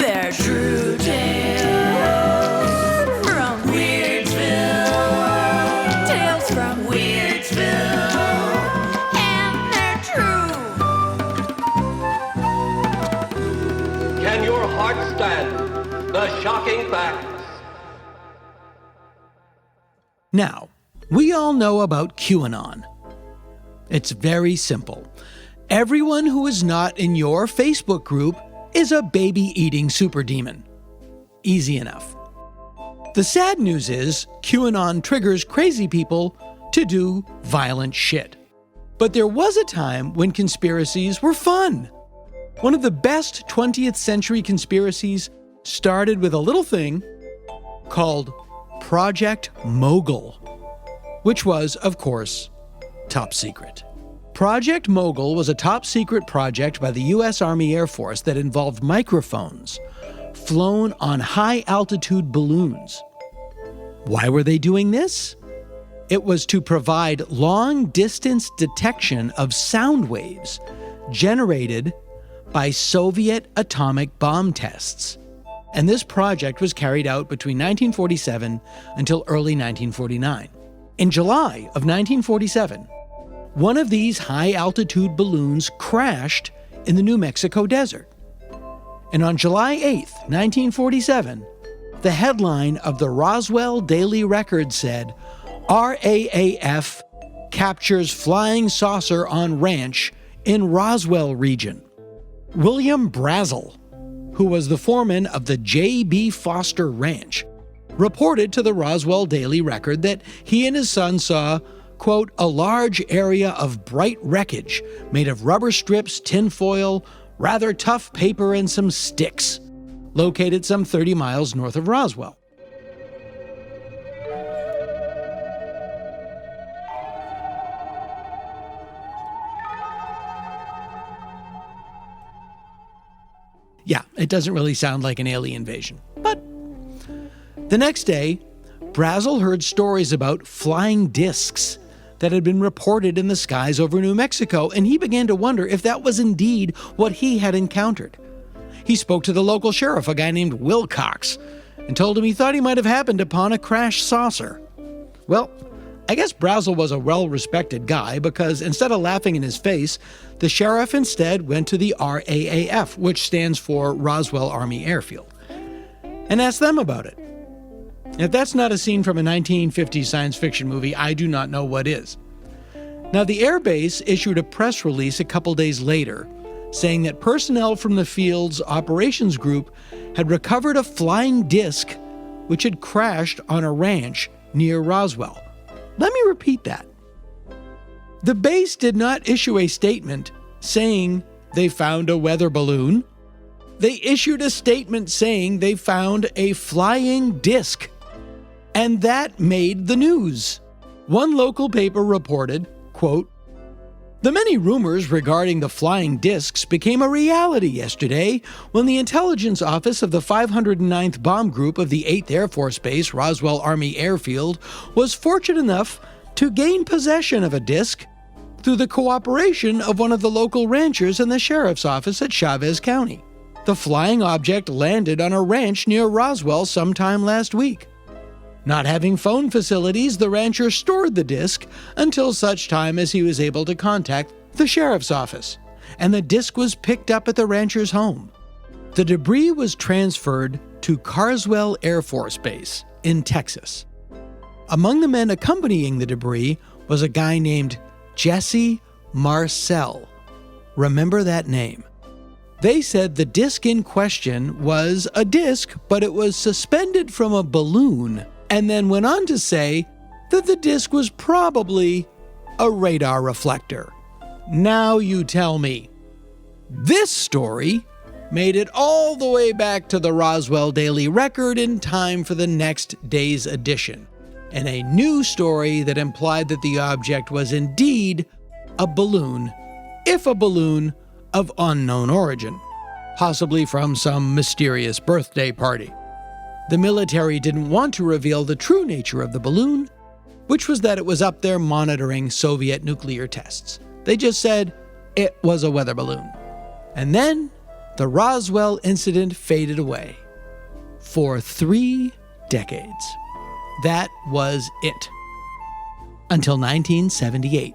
They're true tales from Weirdsville. Tales from Weirdsville. And they're true. Can your heart stand the shocking facts? Now, we all know about QAnon. It's very simple. Everyone who is not in your Facebook group is a baby-eating super demon. Easy enough. The sad news is QAnon triggers crazy people to do violent shit. But there was a time when conspiracies were fun. One of the best 20th century conspiracies started with a little thing called Project Mogul, which was, of course, top secret. Project Mogul was a top-secret project by the U.S. Army Air Force that involved microphones flown on high-altitude balloons. Why were they doing this? It was to provide long-distance detection of sound waves generated by Soviet atomic bomb tests. And this project was carried out between 1947 until early 1949. In July of 1947, one of these high-altitude balloons crashed in the New Mexico desert. And on July 8, 1947, the headline of the Roswell Daily Record said, "RAAF captures flying saucer on ranch in Roswell region." William Brazel, who was the foreman of the J.B. Foster Ranch, reported to the Roswell Daily Record that he and his son saw, quote, "a large area of bright wreckage made of rubber strips, tinfoil, rather tough paper, and some sticks," located some 30 miles north of Roswell. Yeah, it doesn't really sound like an alien invasion. But the next day, Brazel heard stories about flying discs that had been reported in the skies over New Mexico, and he began to wonder if that was indeed what he had encountered. He spoke to the local sheriff, a guy named Wilcox, and told him he thought he might have happened upon a crashed saucer. Well, I guess Brazel was a well-respected guy because instead of laughing in his face, the sheriff instead went to the RAAF, which stands for Roswell Army Airfield, and asked them about it. If that's not a scene from a 1950s science fiction movie, I do not know what is. Now, the Air Base issued a press release a couple days later saying that personnel from the field's operations group had recovered a flying disc which had crashed on a ranch near Roswell. Let me repeat that. The base did not issue a statement saying they found a weather balloon. They issued a statement saying they found a flying disc. And that made the news. One local paper reported, quote, "The many rumors regarding the flying discs became a reality yesterday when the intelligence office of the 509th Bomb Group of the 8th Air Force Base, Roswell Army Airfield, was fortunate enough to gain possession of a disc through the cooperation of one of the local ranchers in the sheriff's office at Chavez County. The flying object landed on a ranch near Roswell sometime last week. Not having phone facilities, the rancher stored the disc until such time as he was able to contact the sheriff's office, and the disc was picked up at the rancher's home. The debris was transferred to Carswell Air Force Base in Texas. Among the men accompanying the debris was a guy named Jesse Marcel. Remember that name. They said the disc in question was a disc, but it was suspended from a balloon, and then went on to say that the disc was probably a radar reflector. Now you tell me. This story made it all the way back to the Roswell Daily Record in time for the next day's edition, and a new story that implied that the object was indeed a balloon, if a balloon of unknown origin, possibly from some mysterious birthday party. The military didn't want to reveal the true nature of the balloon, which was that it was up there monitoring Soviet nuclear tests. They just said it was a weather balloon. And then the Roswell incident faded away. For 3 decades. That was it. Until 1978,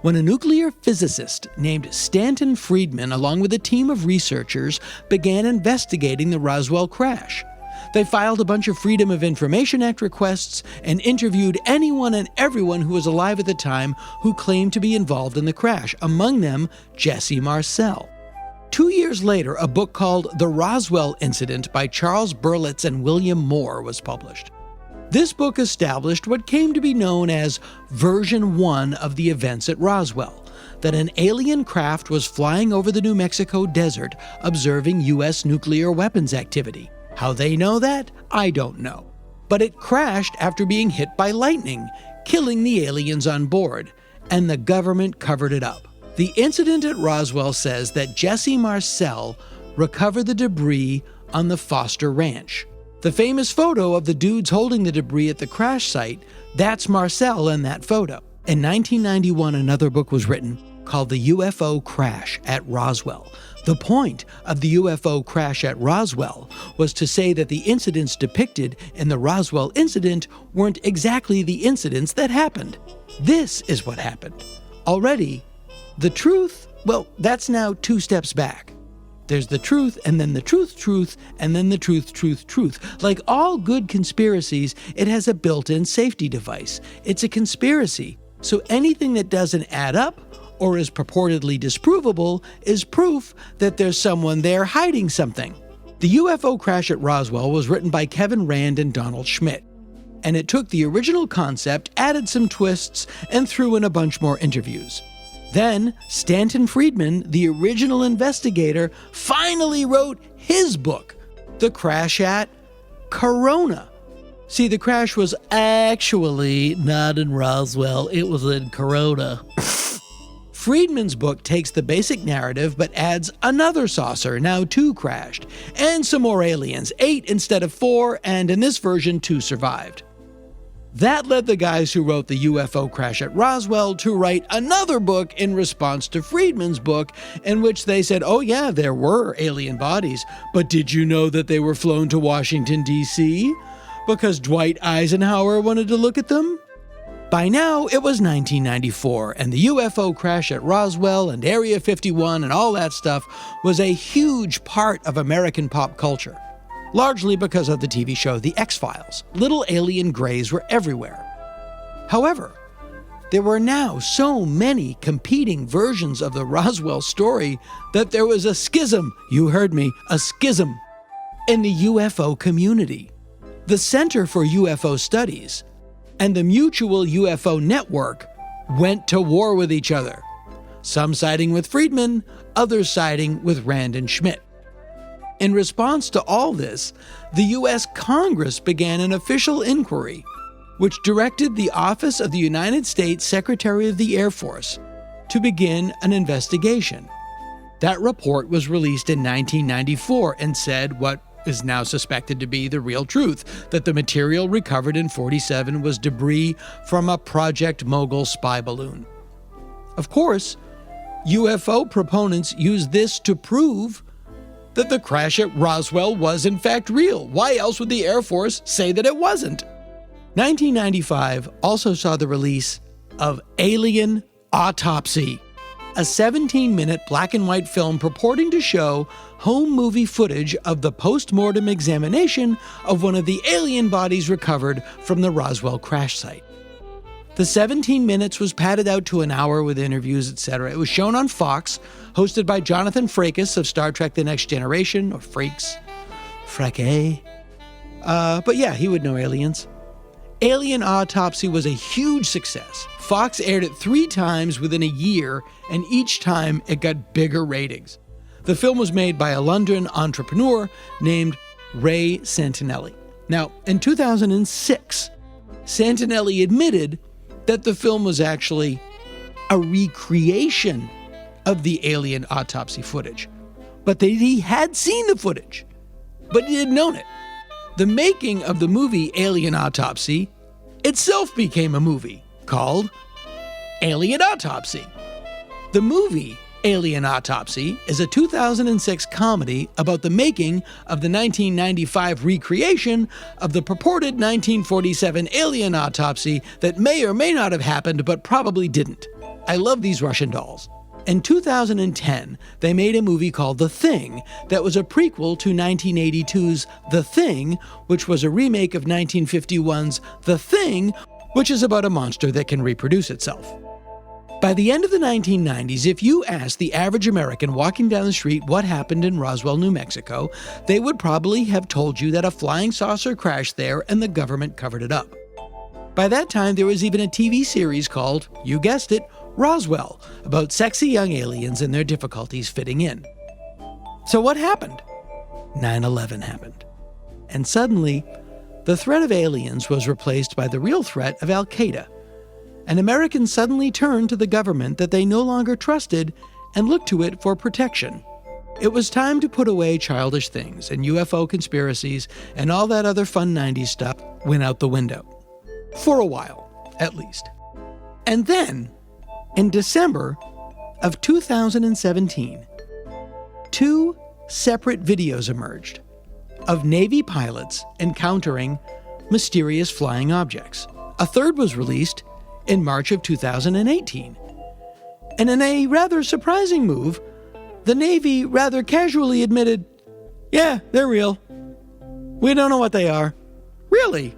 when a nuclear physicist named Stanton Friedman, along with a team of researchers, began investigating the Roswell crash. They filed a bunch of Freedom of Information Act requests and interviewed anyone and everyone who was alive at the time who claimed to be involved in the crash, among them Jesse Marcel. 2 years later, a book called The Roswell Incident by Charles Berlitz and William Moore was published. This book established what came to be known as Version 1 of the events at Roswell, that an alien craft was flying over the New Mexico desert observing U.S. nuclear weapons activity. How they know that? I don't know. But it crashed after being hit by lightning, killing the aliens on board, and the government covered it up. The incident at Roswell says that Jesse Marcel recovered the debris on the Foster Ranch. The famous photo of the dudes holding the debris at the crash site, that's Marcel in that photo. In 1991, another book was written called The UFO Crash at Roswell. The point of the UFO crash at Roswell was to say that the incidents depicted in the Roswell incident weren't exactly the incidents that happened. This is what happened. Already, the truth, well, that's now 2 steps back. There's the truth, and then the truth, and then the truth. Like all good conspiracies, it has a built-in safety device. It's a conspiracy, so anything that doesn't add up or is purportedly disprovable is proof that there's someone there hiding something. The UFO crash at Roswell was written by Kevin Rand and Donald Schmitt, and it took the original concept, added some twists, and threw in a bunch more interviews. Then, Stanton Friedman, the original investigator, finally wrote his book, The Crash at Corona. See, the crash was actually not in Roswell, it was in Corona. Friedman's book takes the basic narrative but adds another saucer, now 2 crashed, and some more aliens, 8 instead of 4, and in this version 2 survived. That led the guys who wrote the UFO crash at Roswell to write another book in response to Friedman's book, in which they said, oh yeah, there were alien bodies, but did you know that they were flown to Washington, D.C.? Because Dwight Eisenhower wanted to look at them? By now, it was 1994, and the UFO crash at Roswell and Area 51 and all that stuff was a huge part of American pop culture. Largely because of the TV show The X-Files. Little alien greys were everywhere. However, there were now so many competing versions of the Roswell story that there was a schism, you heard me, a schism, in the UFO community. The Center for UFO Studies and the Mutual UFO Network went to war with each other, some siding with Friedman, others siding with Rand and Schmitt. In response to all this, the U.S. Congress began an official inquiry, which directed the Office of the United States Secretary of the Air Force to begin an investigation. That report was released in 1994 and said what is now suspected to be the real truth, that the material recovered in 47 was debris from a Project Mogul spy balloon. Of course, UFO proponents used this to prove that the crash at Roswell was in fact real. Why else would the Air Force say that it wasn't? 1995 also saw the release of Alien Autopsy, a 17-minute black and white film purporting to show home movie footage of the post-mortem examination of one of the alien bodies recovered from the Roswell crash site. The 17 minutes was padded out to an hour with interviews, etc. It was shown on Fox, hosted by Jonathan Frakes of Star Trek The Next Generation, or Frakes. Frake. But yeah, he would know aliens. Alien Autopsy was a huge success. Fox aired it 3 times within a year, and each time it got bigger ratings. The film was made by a London entrepreneur named Ray Santinelli. Now, in 2006, Santinelli admitted that the film was actually a recreation of the Alien Autopsy footage, but that he had seen the footage, but he didn't own it. The making of the movie Alien Autopsy itself became a movie called Alien Autopsy. The movie Alien Autopsy is a 2006 comedy about the making of the 1995 recreation of the purported 1947 alien autopsy that may or may not have happened but probably didn't. I love these Russian dolls. In 2010, they made a movie called The Thing that was a prequel to 1982's The Thing, which was a remake of 1951's The Thing, which is about a monster that can reproduce itself. By the end of the 1990s, if you asked the average American walking down the street what happened in Roswell, New Mexico, they would probably have told you that a flying saucer crashed there and the government covered it up. By that time, there was even a TV series called, you guessed it, Roswell, about sexy young aliens and their difficulties fitting in. So what happened? 9/11 happened. And suddenly, the threat of aliens was replaced by the real threat of Al-Qaeda. And Americans suddenly turned to the government that they no longer trusted and looked to it for protection. It was time to put away childish things, and UFO conspiracies and all that other fun 90s stuff went out the window. For a while, at least. And then, in December of 2017, two separate videos emerged of Navy pilots encountering mysterious flying objects. A third was released in March of 2018. And in a rather surprising move, the Navy rather casually admitted, yeah, they're real. We don't know what they are. Really?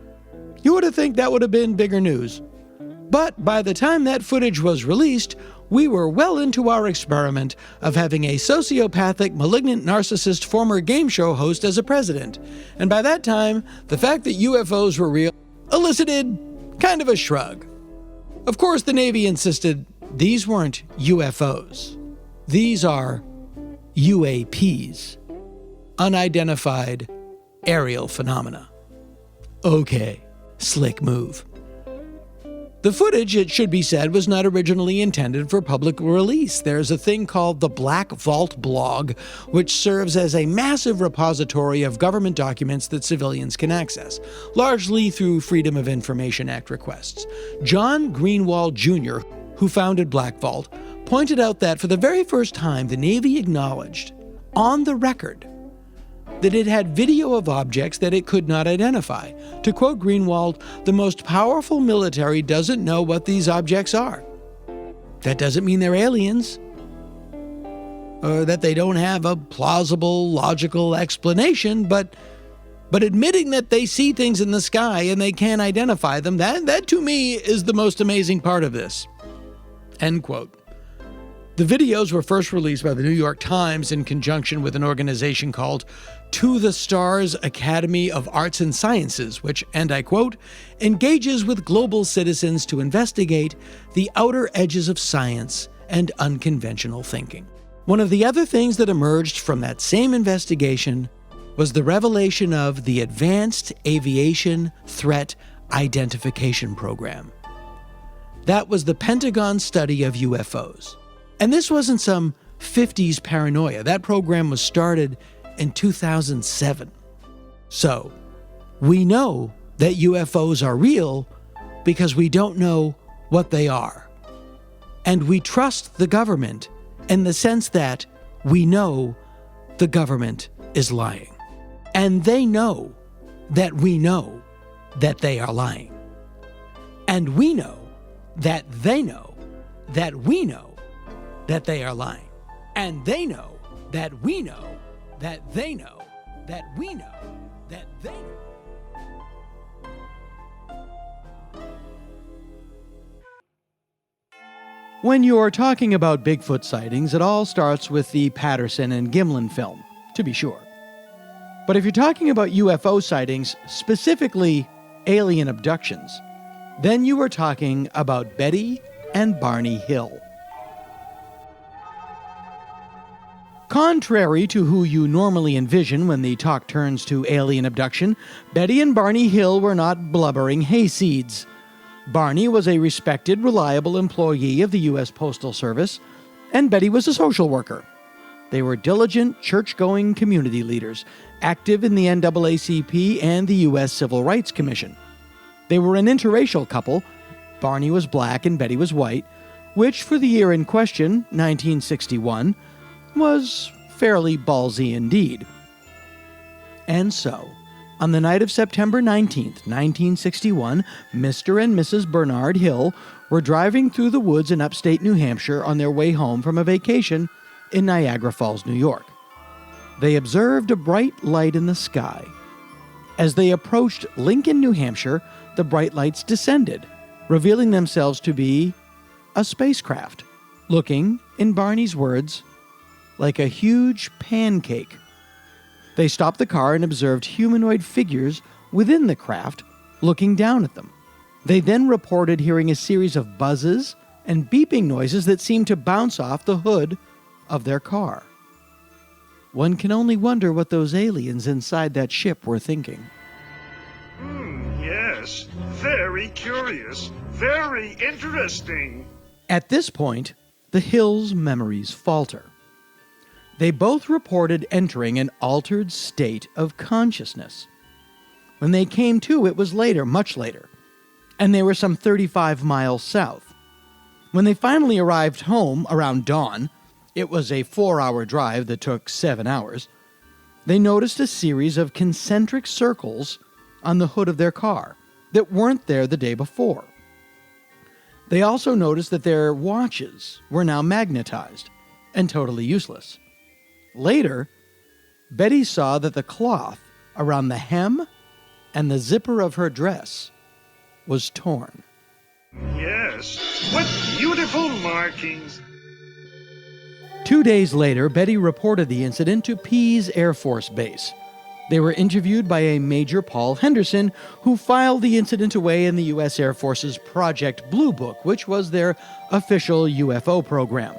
You would have think that would have been bigger news. But by the time that footage was released, we were well into our experiment of having a sociopathic, malignant narcissist former game show host as a president. And by that time, the fact that UFOs were real elicited kind of a shrug. Of course, the Navy insisted these weren't UFOs. These are UAPs, unidentified aerial phenomena. Okay, slick move. The footage, it should be said, was not originally intended for public release. There's a thing called the Black Vault blog, which serves as a massive repository of government documents that civilians can access, largely through Freedom of Information Act requests. John Greenwald Jr., who founded Black Vault, pointed out that for the very first time, the Navy acknowledged, on the record, that it had video of objects that it could not identify. To quote Greenwald, the most powerful military doesn't know what these objects are. That doesn't mean they're aliens, or that they don't have a plausible, logical explanation, but admitting that they see things in the sky and they can't identify them, that to me is the most amazing part of this. End quote. The videos were first released by the New York Times in conjunction with an organization called To the Stars Academy of Arts and Sciences, which, and I quote, engages with global citizens to investigate the outer edges of science and unconventional thinking. One of the other things that emerged from that same investigation was the revelation of the Advanced Aviation Threat Identification Program. That was the Pentagon's study of UFOs. And this wasn't some 50s paranoia. That program was started in 2007. So, we know that UFOs are real because we don't know what they are. And we trust the government in the sense that we know the government is lying. And they know that we know that they are lying. And we know that they know that we know that they are lying. And they know that we know that they know that we know that they know. When you're talking about Bigfoot sightings, it all starts with the Patterson and Gimlin film, to be sure. But if you're talking about UFO sightings, specifically alien abductions, then you are talking about Betty and Barney Hill. Contrary to who you normally envision when the talk turns to alien abduction, Betty and Barney Hill were not blubbering hayseeds. Barney was a respected, reliable employee of the U.S. Postal Service, and Betty was a social worker. They were diligent, church-going community leaders, active in the NAACP and the U.S. Civil Rights Commission. They were an interracial couple. Barney was black and Betty was white, which for the year in question, 1961, was fairly ballsy indeed. And so, on the night of September 19th, 1961, Mr. and Mrs. Bernard Hill were driving through the woods in upstate New Hampshire on their way home from a vacation in Niagara Falls, New York. They observed a bright light in the sky. As they approached Lincoln, New Hampshire, the bright lights descended, revealing themselves to be a spacecraft, looking, in Barney's words, like a huge pancake. They stopped the car and observed humanoid figures within the craft looking down at them. They then reported hearing a series of buzzes and beeping noises that seemed to bounce off the hood of their car. One can only wonder what those aliens inside that ship were thinking. Yes, very curious, very interesting. At this point, the Hills' memories falter. They both reported entering an altered state of consciousness. When they came to, it was later, much later, and they were some 35 miles south. When they finally arrived home around dawn, it was a 4-hour drive that took 7 hours, they noticed a series of concentric circles on the hood of their car that weren't there the day before. They also noticed that their watches were now magnetized and totally useless. Later, Betty saw that the cloth around the hem and the zipper of her dress was torn. Yes, what beautiful markings. 2 days later, Betty reported the incident to Pease Air Force Base. They were interviewed by a Major Paul Henderson, who filed the incident away in the U.S. Air Force's Project Blue Book, which was their official UFO program.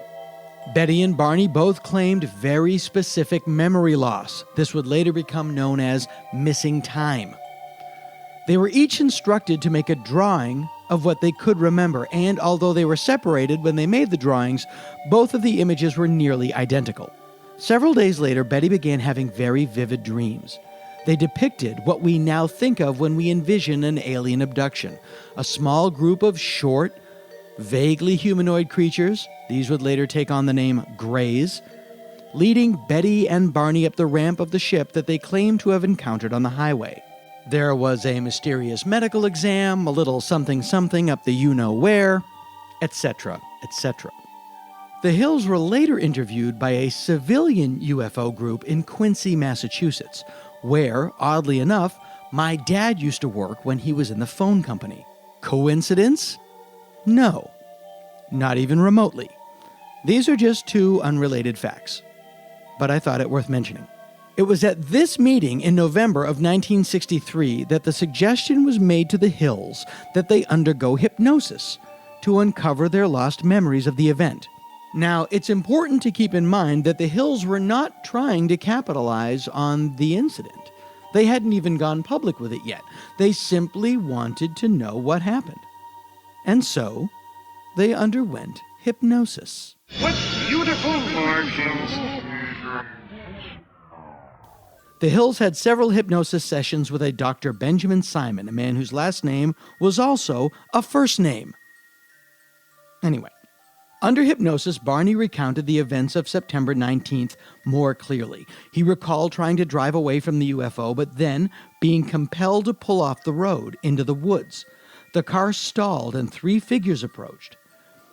Betty and Barney both claimed very specific memory loss. This would later become known as missing time. They were each instructed to make a drawing of what they could remember, and although they were separated when they made the drawings, both of the images were nearly identical. Several days later, Betty began having very vivid dreams. They depicted what we now think of when we envision an alien abduction. A small group of short, vaguely humanoid creatures, these would later take on the name Greys, leading Betty and Barney up the ramp of the ship that they claimed to have encountered on the highway. There was a mysterious medical exam, a little something-something up the you-know-where, etc., etc. The Hills were later interviewed by a civilian UFO group in Quincy, Massachusetts, where, oddly enough, my dad used to work when he was in the phone company. Coincidence? No. Not even remotely. These are just two unrelated facts. But I thought it worth mentioning. It was at this meeting in November of 1963 that the suggestion was made to the Hills that they undergo hypnosis to uncover their lost memories of the event. Now, it's important to keep in mind that the Hills were not trying to capitalize on the incident. They hadn't even gone public with it yet. They simply wanted to know what happened. And so, they underwent hypnosis. What beautiful markings. The Hills had several hypnosis sessions with a Dr. Benjamin Simon, a man whose last name was also a first name. Anyway, under hypnosis, Barney recounted the events of September 19th more clearly. He recalled trying to drive away from the UFO, but then being compelled to pull off the road into the woods. The car stalled and 3 figures approached.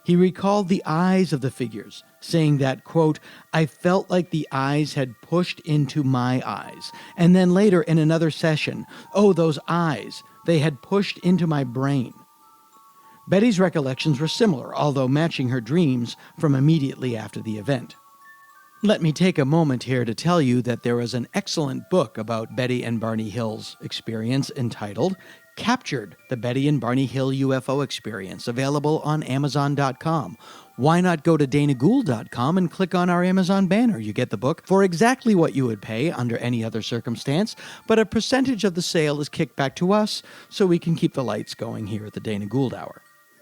He recalled the eyes of the figures, saying that, quote, I felt like the eyes had pushed into my eyes. And then later in another session, oh, those eyes, they had pushed into my brain. Betty's recollections were similar, although matching her dreams from immediately after the event. Let me take a moment here to tell you that there is an excellent book about Betty and Barney Hill's experience entitled Captured, the Betty and Barney Hill UFO Experience, available on Amazon.com. Why not go to DanaGould.com and click on our Amazon banner? You get the book for exactly what you would pay under any other circumstance, but a percentage of the sale is kicked back to us so we can keep the lights going here at the Dana Gould Hour.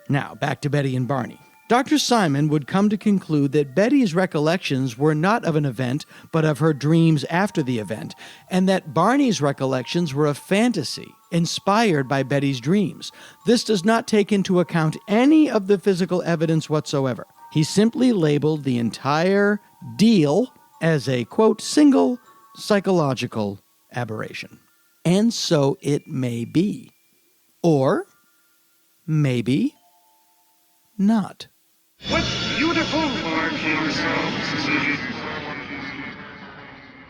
Now, back to Betty and Barney. Dr. Simon would come to conclude that Betty's recollections were not of an event, but of her dreams after the event, and that Barney's recollections were a fantasy inspired by Betty's dreams. This does not take into account any of the physical evidence whatsoever. He simply labeled the entire deal as a, quote, single psychological aberration. And so it may be. Or maybe not. What beautiful markings.